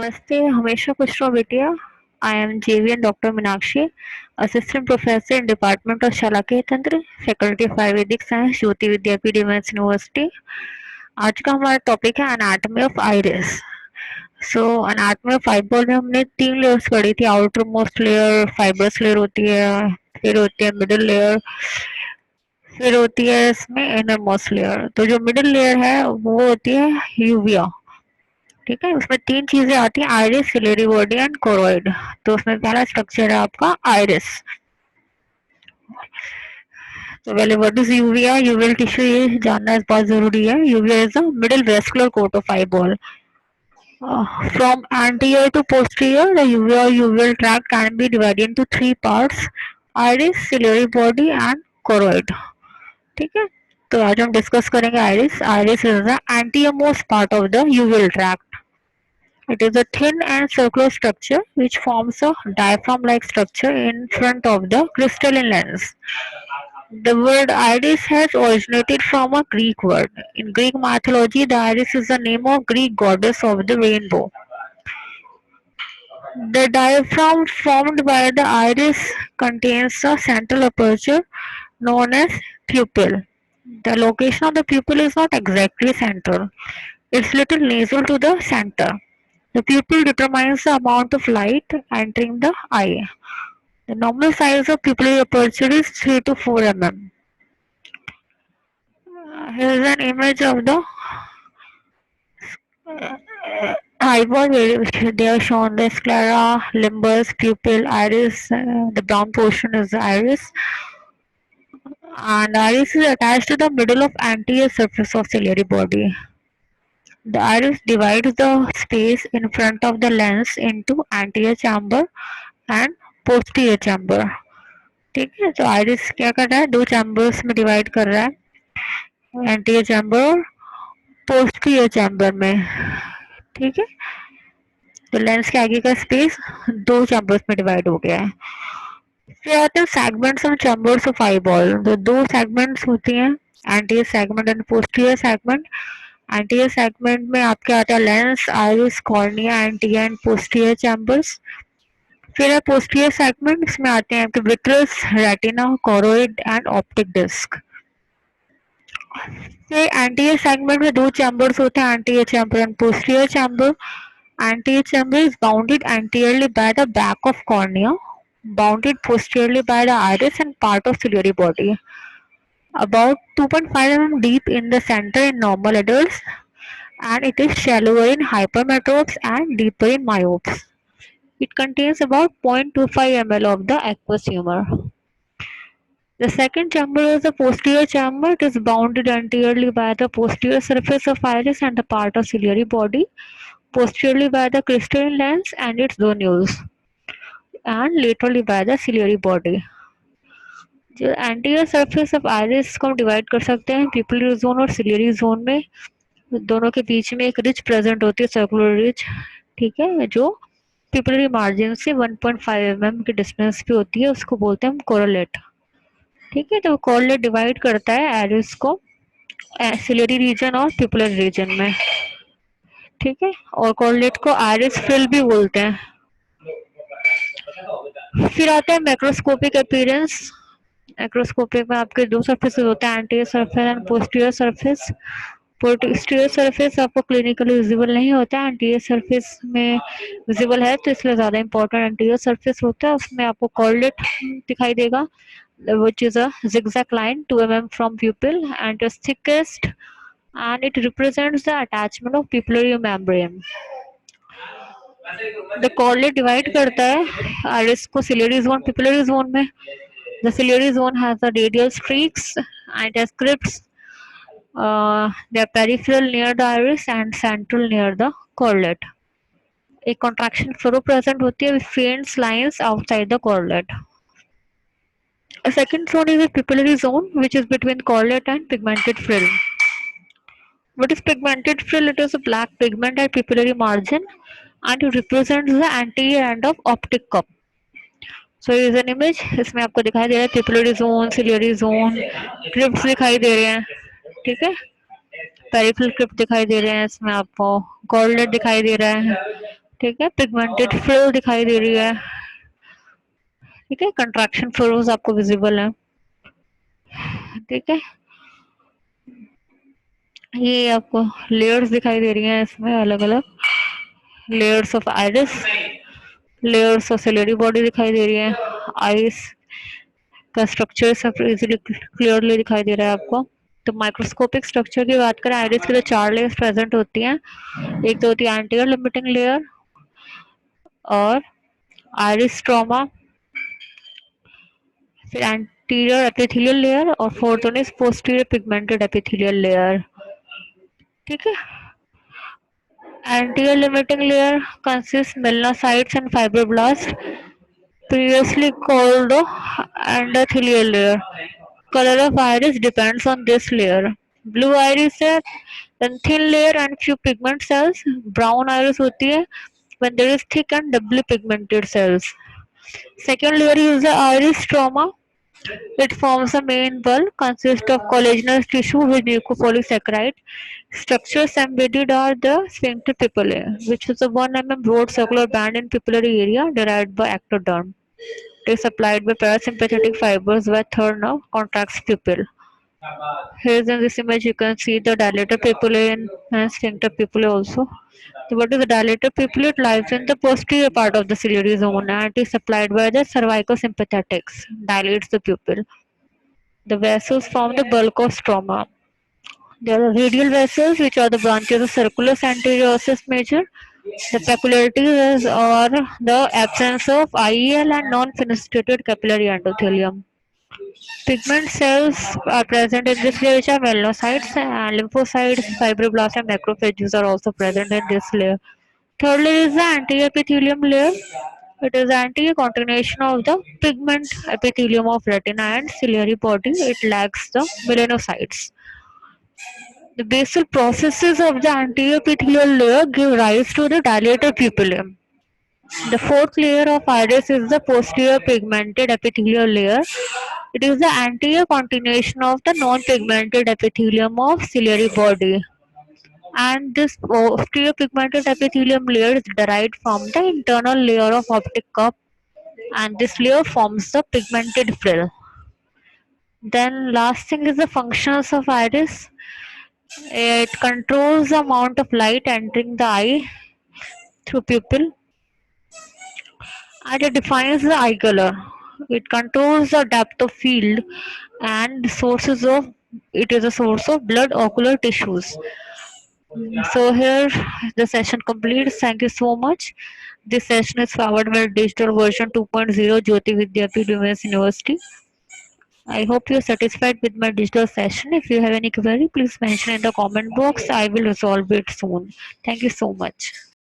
नमस्ते, हमेशा खुश रहो बेटिया। I am JVN doctor Meenakshi, assistant professor in department of Shalakya Tantra, faculty of Ayurvedic science, Jyoti Vidyapeeth defence university. आज का हमारा टॉपिक है anatomy of iris. So anatomy of eyeball में हमने 3 लेयर्स पढ़ी थी। Outermost layer fibrous layer होती है, फिर होती है मिडिल लेयर, फिर होती है इसमें इनर मोस्ट लेयर। तो जो मिडिल लेयर है वो होती है यूविया। ठीक है, उसमें 3 चीजें आती हैं, iris, ciliary body and choroid. तो उसमें पहला स्ट्रक्चर है आपका आइरिस। तो पहले what is uvea, uveal tissue, ये जानना इस बहुत जरूरी है। Uvea is the middle vascular coat of eyeball. From anterior to posterior, the uvea or uveal tract can be divided into 3 parts: iris, ciliary body and choroid. ठीक है, तो आज हम डिस्कस करेंगे iris. Iris is the anterior-most part of the uveal tract. It is a thin and circular structure which forms a diaphragm-like structure in front of the crystalline lens. The word iris has originated from a Greek word. In Greek mythology, the iris is the name of Greek goddess of the rainbow. The diaphragm formed by the iris contains a central aperture known as pupil. The location of the pupil is not exactly central. It's little nasal to the center. The pupil determines the amount of light entering the eye. The normal size of pupillary aperture is 3 to 4 mm. Here is an image of the eyeball where they are shown the sclera, limbus, pupil, iris. The brown portion is the iris, and iris is attached to the middle of anterior surface of ciliary body. The iris divides the space in front of the lens into anterior chamber and posterior chamber. ठीक है, तो iris क्या कर रहा है, 2 chambers में divide कर रहा है, एंटीरियर चैम्बर और पोस्टीरियर चैम्बर में। ठीक है, तो लेंस के आगे का स्पेस 2 चैम्बर्स में डिवाइड हो गया है। फिर आते हैं segments of chambers of eyeball. तो 2 सेगमेंट्स होती हैं, anterior segment and posterior segment. Anterior segment में आपके आता है lens, iris, cornea, anterior and posterior chambers. फिर है पोस्टीरियर सेगमेंट, इसमें आते हैं आपके vitreous, retina, choroid and optic disc. फिर एंटीरियर सेगमेंट में 2 चैम्बर्स होते हैं, anterior chamber and posterior chamber. Anterior chamber is bounded anteriorly by the back of cornea, bounded posteriorly by the iris and part of ciliary body. About 2.5 mm deep in the center in normal adults, and it is shallower in hypermetropes and deeper in myopes. It contains about 0.25 ml of the aqueous humor. The second chamber is the posterior chamber. It is bounded anteriorly by the posterior surface of iris and the part of ciliary body, posteriorly by the crystalline lens and its zonules, and laterally by the ciliary body. जो anterior surface of iris को हम divide कर सकते हैं pupillary zone और ciliary zone में। दोनों के बीच में एक रिच प्रेजेंट होती है, सर्कुलर रिच। ठीक है, जो पिपलरी मार्जिन से 1.5 mm की डिस्टेंस पे होती है, उसको बोलते हैं हम कोरोलेट। ठीक है, तो कोरोलेट डिवाइड करता है आइरिस को सिलियरी रीजन और पिपलरी रीजन में। ठीक है, और कोरोलेट को आइरिस फ्रिल भी बोलते हैं। फिर आता है मैक्रोस्कोपिक अपीयरेंस। मैक्रोस्कोपिक में आपके 2 सरफेसेस होते हैं, anterior surface and posterior surface. Posterior surface आपको क्लिनिकली विजिबल नहीं होता है, एंटीरियर सरफेस में विजिबल है, तो इसलिए ज्यादा इंपॉर्टेंट एंटीरियर सरफेस होता है। उसमें आपको कॉर्लेट दिखाई देगा, which is a zigzag line 2 mm from pupil and is thickest, and it represents the attachment of pupillary membrane. The collarette divide करता है आइरिस को सिलियरी जोन, पिपलरी जोन में। The ciliary zone has the radial streaks and crypts, they are peripheral near the iris and central near the correlate. एक contraction furrow present होती है with faint lines outside the correlate. A second zone is a pupillary zone which is between correlate and pigmented frill. What is pigmented frill? It is a black pigment at pupillary margin and it represents the anterior end of optic cup. So here is an image, इसमें आपको दिखाई दे रहा है pupillary zone, ciliary zone, crypts दिखाई दे रहे हैं। ठीक है, पेरिफेरल क्रिप्ट दिखाई दे रहे हैं, इसमें आपको कॉर्लेट दिखाई दे रहा है। ठीक है, पिगमेंटेड फ्रिल दिखाई दे रही है, ठीक है, कंट्रैक्शन फ्लोज आपको विजिबल है, ठीक है। ये आपको लेयर्स दिखाई दे रही हैं इसमें अलग अलग, layers of iris, layers of ciliary body दिखाई दे रही है, आइस का स्ट्रक्चर सब इजीली क्लियरली दिखाई दे रहा है आपको। तो माइक्रोस्कोपिक स्ट्रक्चर की बात करें, आइरिस की तो 4 लेयर्स प्रेजेंट होती हैं। एक तो होती है एंटीरियर लिमिटिंग लेयर और आइरिस स्ट्रोमा, फिर एंटीरियर एपिथेलियल लेयर और fourth one is posterior pigmented epithelial layer, ठीक है। Anterior limiting layer consists melanocytes and fibroblasts, previously called endothelial layer. Color of iris depends on this layer. Blue iris है, then thin layer and few pigment cells. Brown iris होती है when there is thick and doubly pigmented cells. Second layer is the iris stroma. It forms a main bulb, consists of collagenous tissue with mucopolysaccharide. Structures embedded are the sphincter pupillae, which is a 1 mm broad circular band in pupillary area derived by ectoderm. It is supplied by parasympathetic fibers where third nerve contracts pupil. Here in this image you can see the dilator pupillae and sphincter pupillae also. So what is the dilator pupil? It lies in the posterior part of the ciliary zone and it is supplied by the cervicosympathetics, dilates the pupil. The vessels form the bulk of stroma. There are radial vessels which are the branches of circulus anteriosus major. The peculiarity is or the absence of IEL and non-fenestrated capillary endothelium. Pigment cells are present in this layer which are melanocytes and lymphocytes, fibroblasts and macrophages are also present in this layer. Third layer is the anterior epithelium layer. It is the anterior continuation of the pigment epithelium of retina and ciliary body. It lacks the melanocytes. The basal processes of the anterior epithelial layer give rise to the dilator pupillae. The fourth layer of iris is the posterior pigmented epithelial layer. It is the anterior continuation of the non-pigmented epithelium of ciliary body. And this posterior pigmented epithelium layer is derived from the internal layer of optic cup, and this layer forms the pigmented frill. Then last thing is the functions of iris. It controls the amount of light entering the eye through pupil and it defines the eye color. It controls the depth of field and sources of it is a source of blood ocular tissues. So here the session completes. Thank you so much. This session is powered by digital version 2.0 Jyoti Vidyapeeth Women's University. I hope you are satisfied with my digital session. If you have any query, please mention in the comment box. I will resolve it soon. Thank you so much.